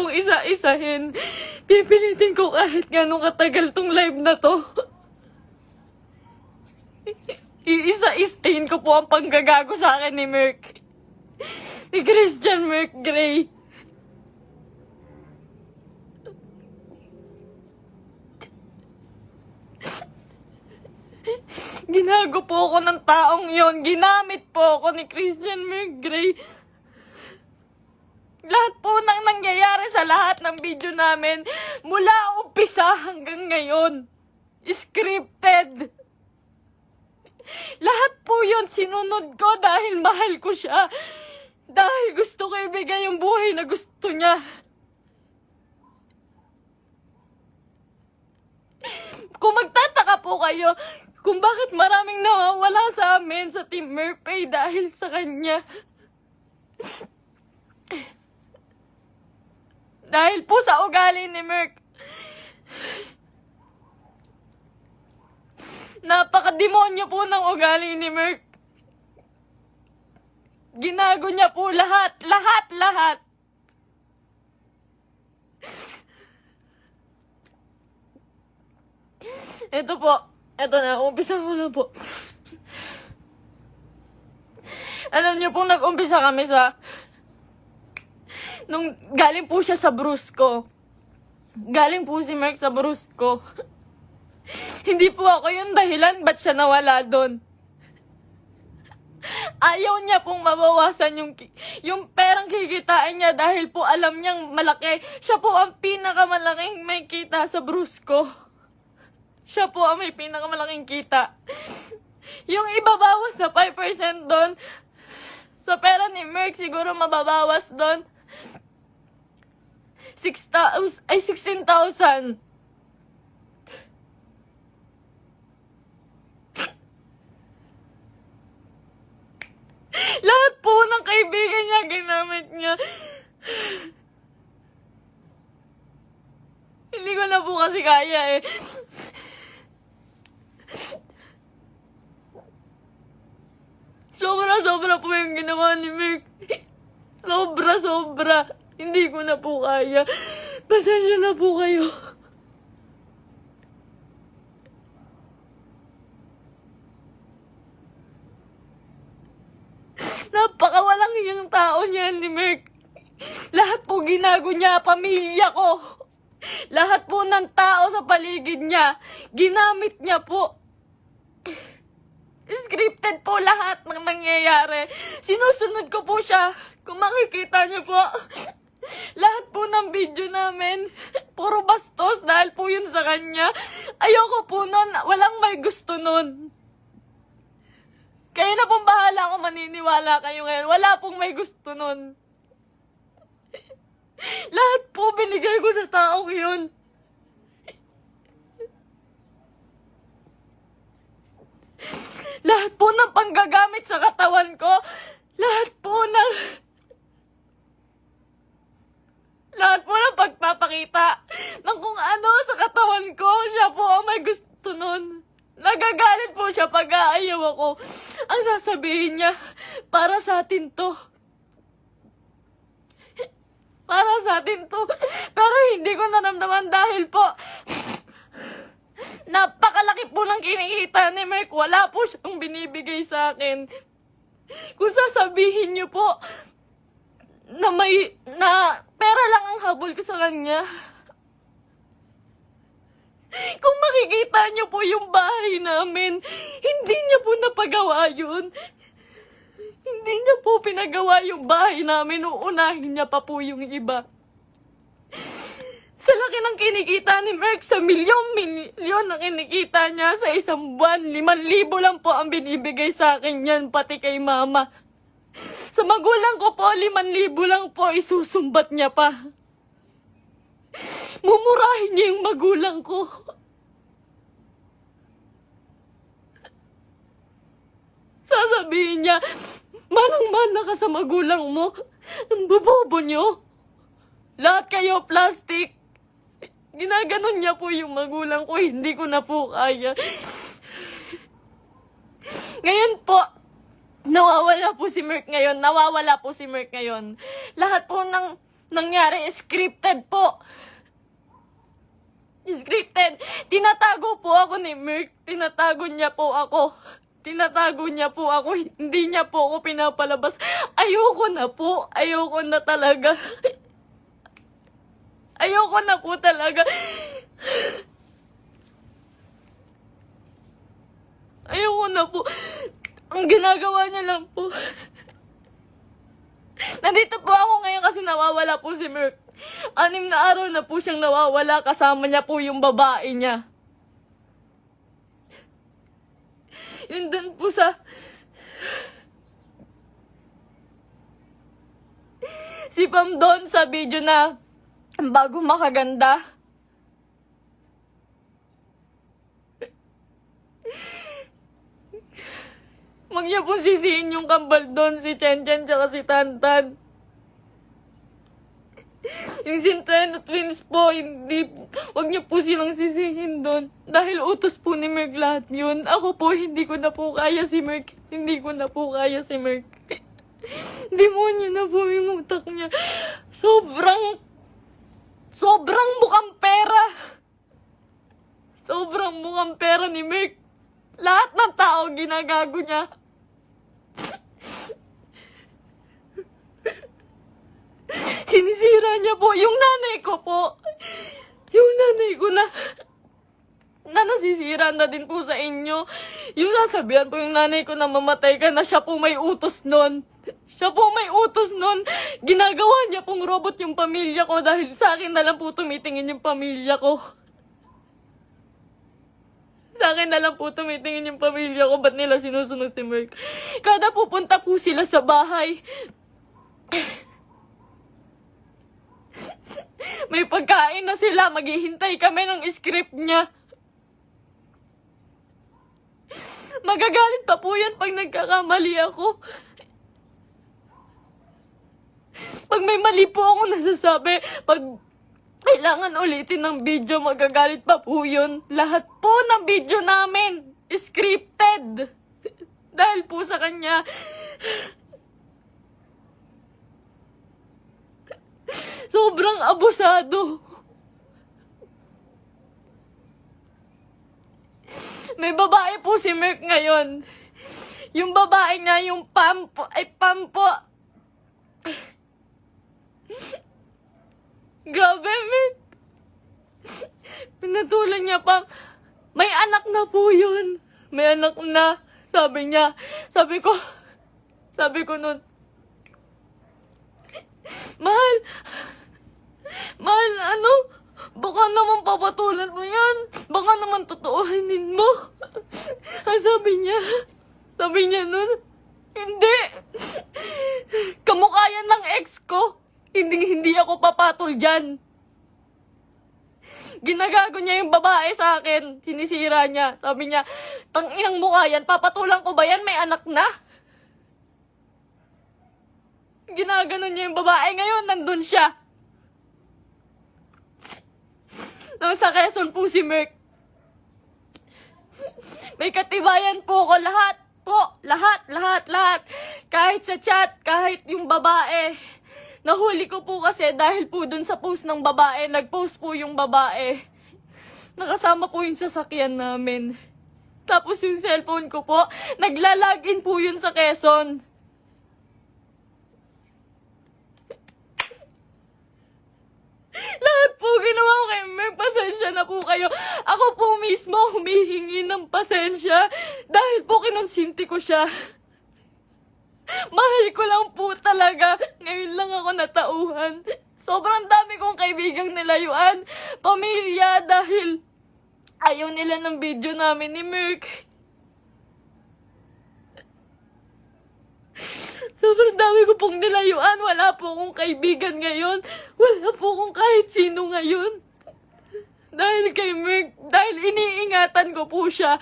pong isa-isahin. Pipilitin ko kahit gano'ng katagal tong live na to. Iisa-isahin ko po ang panggagago sa akin ni Merk. Ni Christian Merk Gray. Ginago po ako ng taong yon. Ginamit po ako ni Christian Merk Gray. Lahat po ng nangyayari sa lahat ng video namin, mula umpisa hanggang ngayon, scripted. Lahat po yun sinunod ko dahil mahal ko siya. Dahil gusto ko ibigay yung buhay na gusto niya. Kung magtataka po kayo kung bakit maraming nawawala sa amin sa Team Merpay dahil sa kanya. Dahil po sa ugali ni Merk. Napakademonyo po ng ugali ni Merk. Ginago niya po lahat. Ito po. Ito na, umpisa ko na po. Alam niyo po, nag-umpisa kami sa... Nung galing po siya sa Brusco. Galing po si Merk sa Brusco. Hindi po ako yung dahilan ba't siya nawala doon. Ayaw niya pong mabawasan yung perang kikitain niya dahil po alam niyang malaki. Siya po ang pinakamalaking may kita sa Brusco. Siya po ang may pinakamalaking kita. Yung ibabawas na 5% doon, sa pera ni Merk siguro mababawas doon 16,000. Lahat po ng kaibigan niya, ginamit niya. Hindi ko na po kasi kaya eh. Sobra po yung ginawa ni Merk. Sobra. Hindi ko na po kaya. Pasensya na po kayo. Napakawalang iyang tao niya ni Merk. Lahat po ginago niya, pamilya ko. Lahat po ng tao sa paligid niya, ginamit niya po. Scripted po lahat ng nangyayari. Sinusunod ko po siya. Kung makikita niyo po, lahat po ng video namin, puro bastos dahil po yun sa kanya. Ayoko po nun, walang may gusto nun. Kayo na pong bahala kung maniniwala kayo ngayon. Wala pong may gusto nun. Lahat po binigay ko sa taong yun. Lahat po ng panggagamit sa katawan ko, lahat po ng pagpapakita ng kung ano sa katawan ko, siya po ang may gusto nun. Nagagalit po siya pag aayaw ako. Ang sasabihin niya, para sa atin to. Para sa atin to. Pero hindi ko naramdaman dahil po, napakalaki po ng kinikita ni Merk. Wala po siyang binibigay sa akin. Kung sasabihin niyo po na pera lang ang habol ko sa kanya. Kung makikita niyo po yung bahay namin, hindi niya po napagawa yun. Hindi niya po pinagawa yung bahay namin. Uunahin niya pa po yung iba. Sa laki ng kinikita ni Merk, sa milyon ang kinikita niya sa isang buwan. 5,000 lang po ang binibigay sa akin yan, pati kay mama. Sa magulang ko po, 5,000 lang po, isusumbat niya pa. Mumurahin niya yung magulang ko. Sasabihin niya, manang-mana ka sa magulang mo. Ang bobobo niyo. Lahat kayo plastic. Ginaganon niya po yung magulang ko, hindi ko na po kaya. Ngayon po, nawawala po si Merk ngayon. Lahat po ng nangyari, scripted po. Scripted. Tinatago po ako ni Merk. Tinatago niya po ako. Tinatago niya po ako. Hindi niya po ako pinapalabas. Ayoko na po. Ayoko na talaga. Ayoko na po talaga. Ayoko na po. Ang ginagawa niya lang po. Nandito po ako ngayon kasi nawawala po si Merk. 6 na araw na po siyang nawawala. Kasama niya po yung babae niya. Yun dun po sa... Si Pam doon sa video na bago makaganda. Huwag niya po sisihin yung kambal doon, si Chen Chen tsaka si Tantan. Yung Centeno twins po, hindi, huwag niyo po silang sisihin doon. Dahil utos po ni Merk lahat yun. Ako po, hindi ko na po kaya si Merk. Hindi ko na po kaya si Merk. Demonyo na po yung utak niya. Sobrang bukang pera. Sobrang bukang pera ni Merk. Lahat ng tao ginagago niya. Sinisira niya po. Yung nanay ko po. Yung nanay ko na nasisira na din po sa inyo. Yung sasabihan po yung nanay ko na mamatay ka na, siya po may utos nun. Siya po may utos nun. Ginagawa niya pong robot yung pamilya ko dahil sa akin na lang po tumitingin yung pamilya ko. Sa akin na lang po tumitingin yung pamilya ko. Ba't nila sinusunod si Merk? Kada pupunta po sila sa bahay, may pagkain na sila. Maghihintay kami ng script niya. Magagalit pa po yan pag nagkakamali ako. Pag may mali po ako nasasabi, pag kailangan ulitin ng video, magagalit pa po yun. Lahat po ng video namin, scripted. Dahil po sa kanya. Sobrang abusado. May babae po si Merk ngayon. Yung babae niya, yung Pam po. Grabe, Merk. Pinatulan niya pang, may anak na po yun. May anak na. Sabi niya. Sabi ko nun, Mahal, baka naman papatulan mo yan. Baka naman totoohanin mo. Ang sabi niya nun, hindi. Kamukha yan ng ex ko. Hindi ako papatol dyan. Ginagago niya yung babae sa akin. Sinisira niya. Sabi niya, tanginang mukha yan. Papatulan ko ba yan? May anak na. Ginaganon niya yung babae. Ngayon, nandun siya. Sa Quezon po si Merk. May katibayan po ko. Lahat po. Lahat. Kahit sa chat, kahit yung babae. Nahuli ko po kasi dahil po dun sa post ng babae. Nag-post po yung babae. Nakasama po yung sasakyan namin. Tapos yung cellphone ko po, nagla-login po yun sa Quezon. Lahat po ginawa ko kay Merk. Pasensya na po kayo. Ako po mismo humihingi ng pasensya dahil po kinonsinti ko siya. Mahal ko lang po talaga. Ngayon lang ako natauhan. Sobrang dami kong kaibigang nilayuan. Pamilya dahil ayaw nila ng video namin ni Merk. Sobrang dami ko pong nilayuan. Wala po akong kaibigan ngayon. Wala po akong kahit sino ngayon. Dahil kay Merk. Dahil iniingatan ko po siya.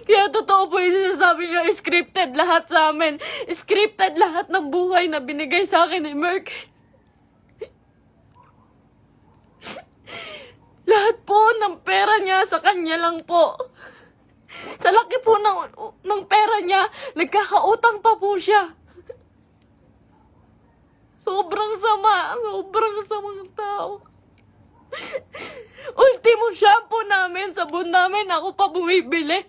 Kaya totoo po yung sinasabi niya, scripted lahat sa amin. Scripted lahat ng buhay na binigay sa akin ni Merk. Lahat po ng pera niya sa kanya lang po. Sa laki po ng pera niya, nagkakautang pa po siya. Sobrang samang tao. Ultimo shampoo namin, sabon namin, ako pa bumibili.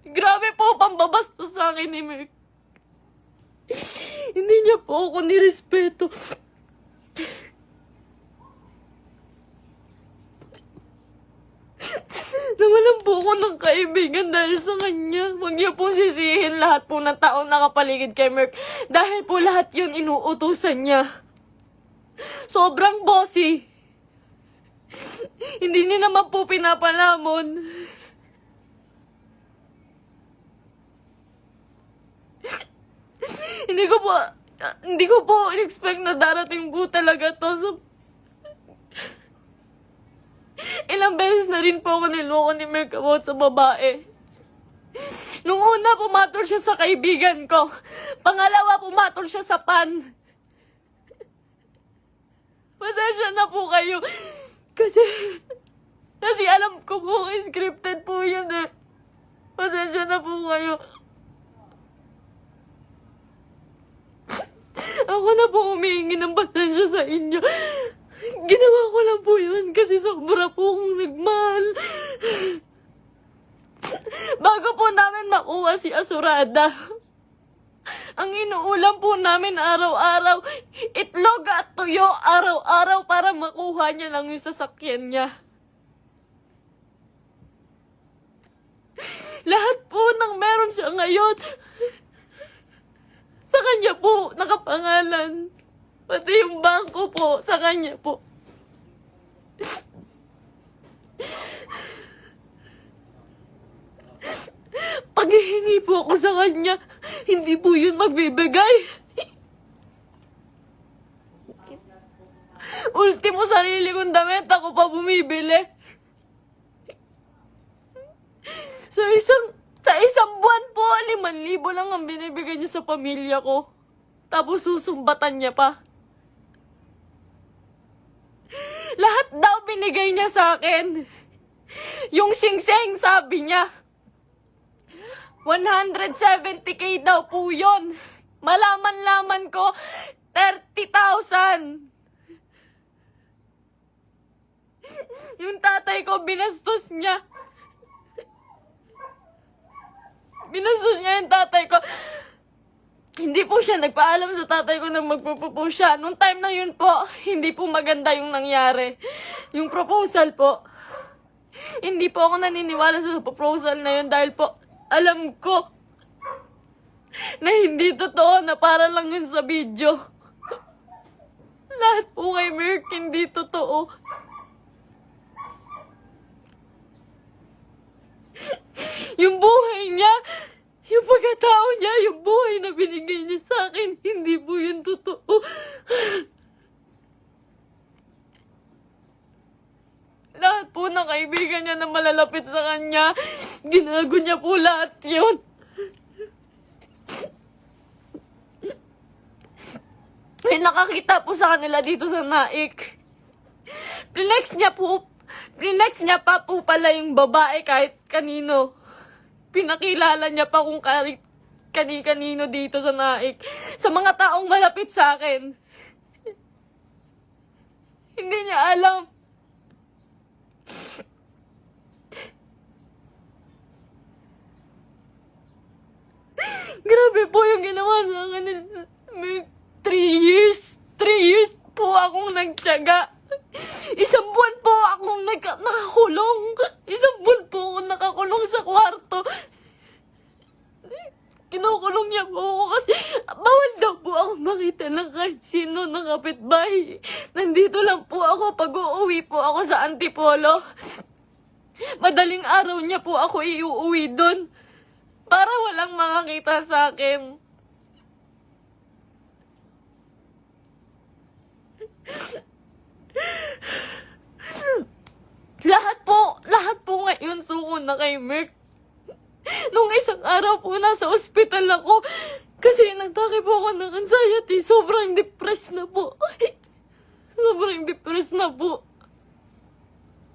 Grabe po, pambabastos sa akin ni Merk. Hindi niya po ako nirespeto. Nawalan po ako ng kaibigan dahil sa kanya. Huwag niya po sisihin lahat po ng taong nakapaligid kay Merk. Dahil po lahat yun inuutusan niya. Sobrang bossy. Hindi niya naman po pinapalamon. Hindi ko po in-expect na darating po talaga to. So, ilang beses na rin po ako niloko ni Merk about sa babae. Nung una, pumatol siya sa kaibigan ko. Pangalawa, pumatol siya sa pan. Pasensya na po kayo. Kasi alam ko po, scripted po yun eh. Pasensya na po kayo. Ako na po humihingi ng pasensya sa inyo. Ginawa ko lang po yun kasi sobra po akong nagmahal. Bago po namin makuha si Asurada, ang inuulam po namin araw-araw, itlog at tuyo araw-araw para makuha niya lang yung sasakyan niya. Lahat po ng meron siya ngayon, sa kanya po nakapangalan. Pati yung bangko po, sa kanya po. Paghihingi po ako sa kanya, hindi po yun magbibigay. Ultimo sarili kong damit, ako pa bumibili. Sa isang buwan po, 5,000 lang ang binibigay niya sa pamilya ko. Tapos susumbatan niya pa. Lahat daw binigay niya sa akin. Yung singseng, sabi niya, 170K daw po yun. Malaman-laman ko, 30,000. Yung tatay ko, binastos niya. Binastos niya yung tatay ko. Hindi po siya nagpaalam sa tatay ko na magpo-propose siya. Nung time na yun po, hindi po maganda yung nangyari. Yung proposal po. Hindi po ako naniniwala sa proposal na yun dahil po alam ko na hindi totoo, na para lang yun sa video. Lahat po kay Merk hindi totoo. Yung buhay niya, yung pagkatao niya, yung buhay na binigay niya sa akin, hindi po yun totoo. Lahat po ng kaibigan niya na malalapit sa kanya, ginago niya po lahat yun. May nakakita po sa kanila dito sa Naik. Flex niya pa po pala yung babae kahit kanino. Pinakilala niya pa kung kani-kanino dito sa Naik. Sa mga taong malapit sa akin. Hindi niya alam. Grabe po yung ginawa sa akin. 3 years po akong nagtiyaga. Isang buwan po akong nakakulong. Isang buwan po akong nakakulong sa kwarto. Kinukulong niya po ako kasi bawal daw po ako makita ng kahit sino ng kapitbahay. Nandito lang po ako pag uuwi po ako sa Antipolo. Madaling araw niya po ako iuuwi doon para walang makakita sa akin. Lahat po ngayon suko na kay Merk. Nung isang araw po nasa ospital ako kasi nagtake po ako ng anxiety. Sobrang depressed na po. Sobrang depressed na po.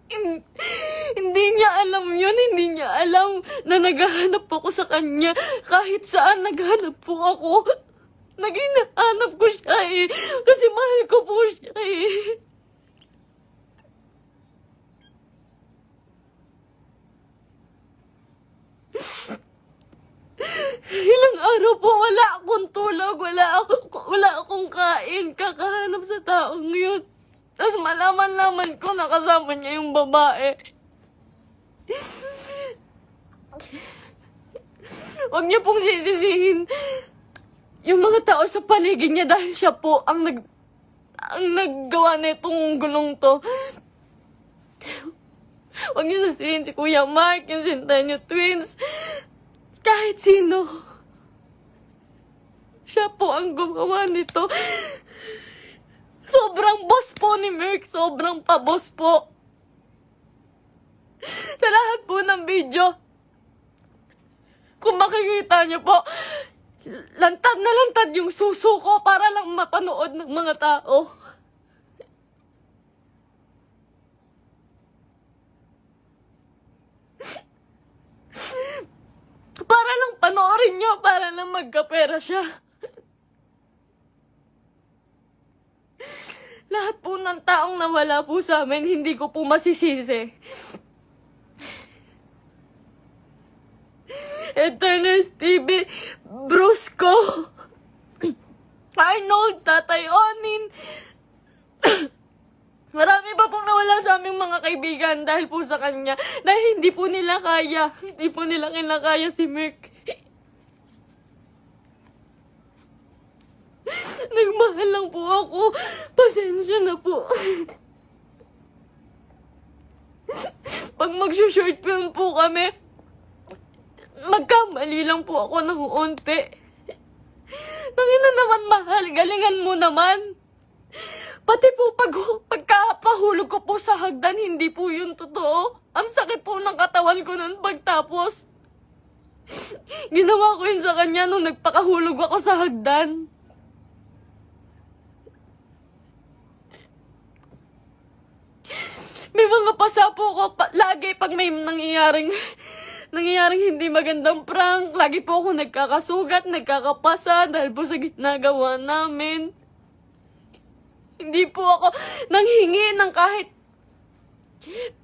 Hin- Hindi niya alam yun. Hindi niya alam na naghahanap ako sa kanya. Kahit saan naghanap po ako. Naghahanap ko siya eh. Kasi mahal ko po siya eh. Ilang araw po wala akong tulog, wala akong kain, kakahanap sa taong yun. Tapos malaman-laman ko nakasama niya yung babae. Huwag niyo pong sisisihin yung mga tao sa paligid niya dahil siya po ang naggawa nitong gulong to. Huwag niyo sisihin si Kuya Mark, yung Centennial Twins. Kahit sino. Siya po ang gumawa nito. Sobrang boss po ni Merck. Sobrang pa-boss po. Sa lahat po ng video, kung makikita niyo po, lantad na lantad yung suso ko para lang mapanood ng mga tao. Para lang panoorin niyo, para lang magkapera siya. Lahat po ng taong nawala po sa amin, hindi ko po masisisi. Eterners TV, Brusco, Arnold, Tatay Onin. Marami pa pong nawala sa aming mga kaibigan dahil po sa kanya. Dahil hindi po nila kaya. Hindi po nila kinakaya si Merck. Nagmahal lang po ako. Pasensya na po. Pag mag-short film po kami, magkamali lang po ako ng unti. Nangina naman mahal, galingan mo naman. Pati po pagkapahulog ko po sa hagdan, hindi po yun totoo. Ang sakit po ng katawan ko nun pagtapos. Ginawa ko yun sa kanya nung nagpakahulog ako sa hagdan. May mga pasa po ko lagi pag may nangyayaring hindi magandang prank. Lagi po ako nagkakasugat, nagkakapasa dahil po sa ginagawa namin. Hindi po ako nanghingi ng kahit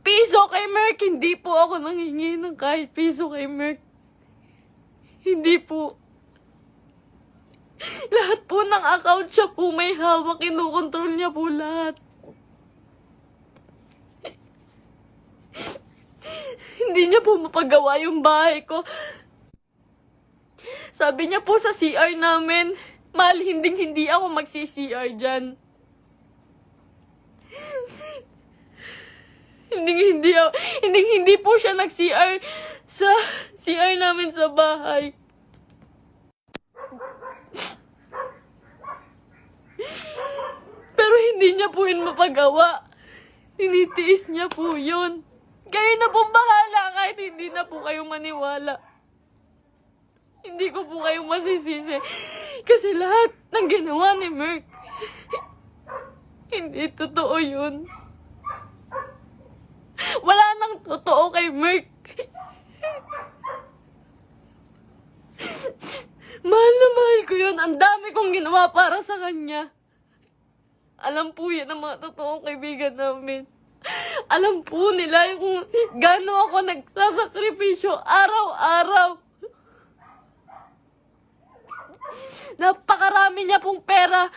piso kay Merck. Hindi po ako nanghingi ng kahit piso kay Merck. Hindi po. Lahat po ng account siya po may hawak. Kinukontrol niya po lahat. Hindi niya po mapagawa yung bahay ko. Sabi niya po sa CR namin, mahal, hindi ako magsi-CR dyan. Hindi po siya nag-CR sa CR namin sa bahay. Pero hindi niya po yun mapagawa. Tinitiis niya po yun. Kayo na pong bahala kahit hindi na po kayo maniwala. Hindi ko po kayong masisisi. Kasi lahat ng ginawa ni Merck, hindi totoo yun. Wala nang totoo kay Merck. Mahal na mahal ko yun. Ang dami kong ginawa para sa kanya. Alam po yan ang mga totoong kaibigan namin. Alam po nila kung gaano ako nagsasakripisyo araw-araw. Napakarami niya pong pera,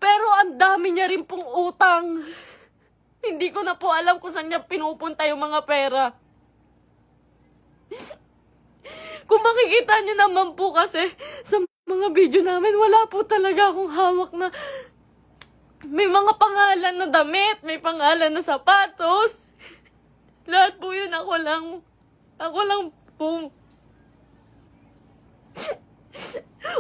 pero ang dami niya rin pong utang. Hindi ko na po alam kung saan niya pinupunta yung mga pera. Kung makikita niyo naman po kasi sa mga video namin, wala po talaga akong hawak na may mga pangalan na damit, may pangalan na sapatos. Lahat po yun ako lang po.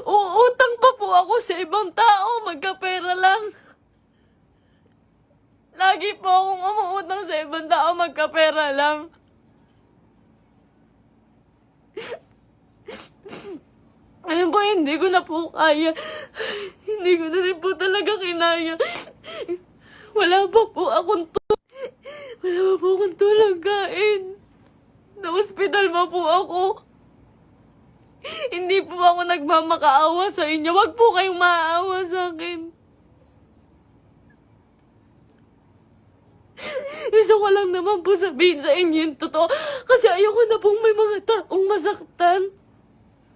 Uutang pa po ako sa ibang tao, magkapera lang. Lagi po akong umuutang sa ibang tao, magkapera lang. Ayun po, hindi ko na po kaya. Hindi ko na rin po talaga kinaya. Wala pa po akong Wala pa po akong tulang kain. Na-hospital pa po ako. Hindi po ako nagmamakaawa sa inyo. Wag po kayong maaawa sa akin. Gusto ko lang naman po sabihin sa inyo yung totoo. Kasi ayoko na pong may mga taong masaktan.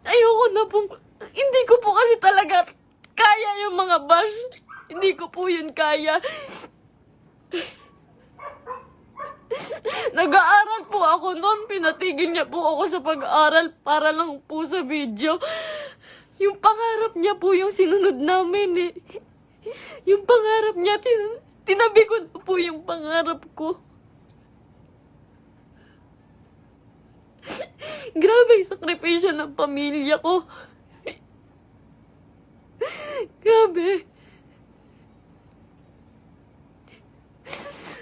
Ayoko na pong... Hindi ko po kasi talaga kaya yung mga bash. Hindi ko po yun kaya. Nag-aaral po ako noon. Pinatigil niya po ako sa pag-aaral para lang po sa video. Yung pangarap niya po yung sinunod namin eh. Yung pangarap niya, tinabi ko na po yung pangarap ko. Grabe yung sakripisyo ng pamilya ko. Grabe.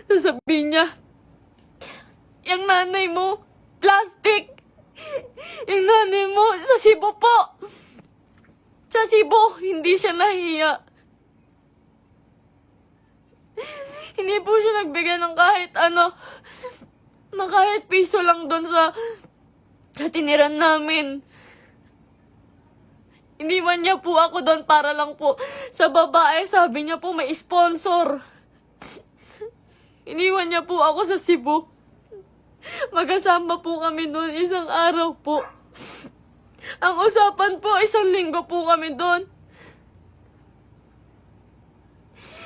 Sasabihin niya, yung nanay mo, plastic. Yung nanay mo, sa Cebu po. Sa Cebu, hindi siya nahiya. Hindi po siya nagbigay ng kahit ano, na kahit piso lang doon sa tiniran namin. Iniwan niya po ako doon para lang po sa babae. Sabi niya po may sponsor. Iniwan niya po ako sa Cebu. Magkasama po kami doon isang araw po. Ang usapan po, 1 linggo po kami doon.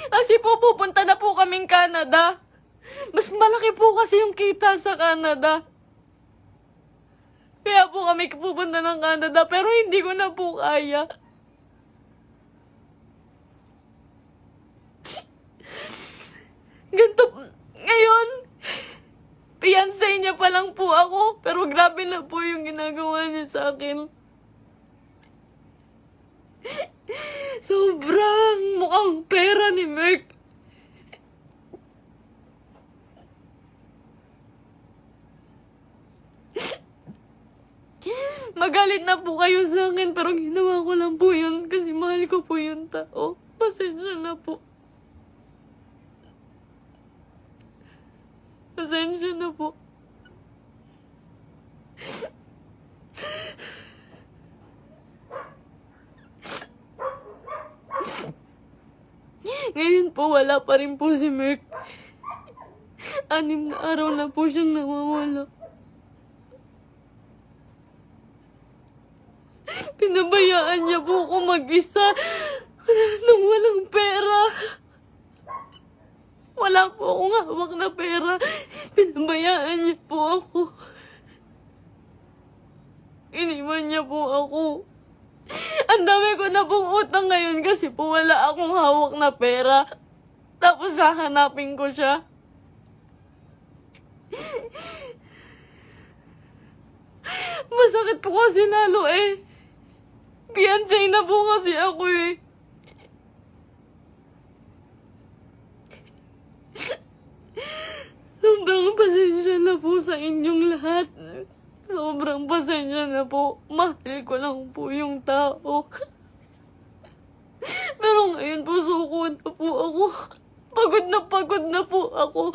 Kasi po pupunta na po kaming Canada. Mas malaki po kasi yung kita sa Canada. Kaya po kami pupunta ng Canada, pero hindi ko na po kaya. Ganito, ngayon, fiancé niya pa lang po ako, pero grabe na po yung ginagawa niya sa akin. Sobrang mukhang pera ni Merk. Magalit na po kayo sa akin, pero ginawa ko lang po yun kasi mahal ko po yung tao. Pasensya na po. Pasensya na po. Ngayon po, wala pa rin po si Merk. 6 na araw na po siyang nawawala. Pinabayaan niya po ako mag-isa nang walang pera. Wala po akong hawak na pera. Pinabayaan niya po ako. Iniwan niya po ako. Ang dami ko na pong utang ngayon kasi po wala akong hawak na pera. Tapos hahanapin ko siya. Masakit po kasi lalo eh. Fiancé na po kasi ako eh. Sobrang pasensya na po sa inyong lahat. Sobrang pasensya na po. Mahal ko lang po yung tao. Pero ngayon po suko na po ako. Pagod na po ako.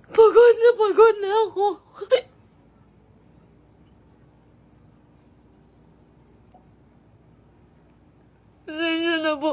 Pagod na ako. Pasensya na po.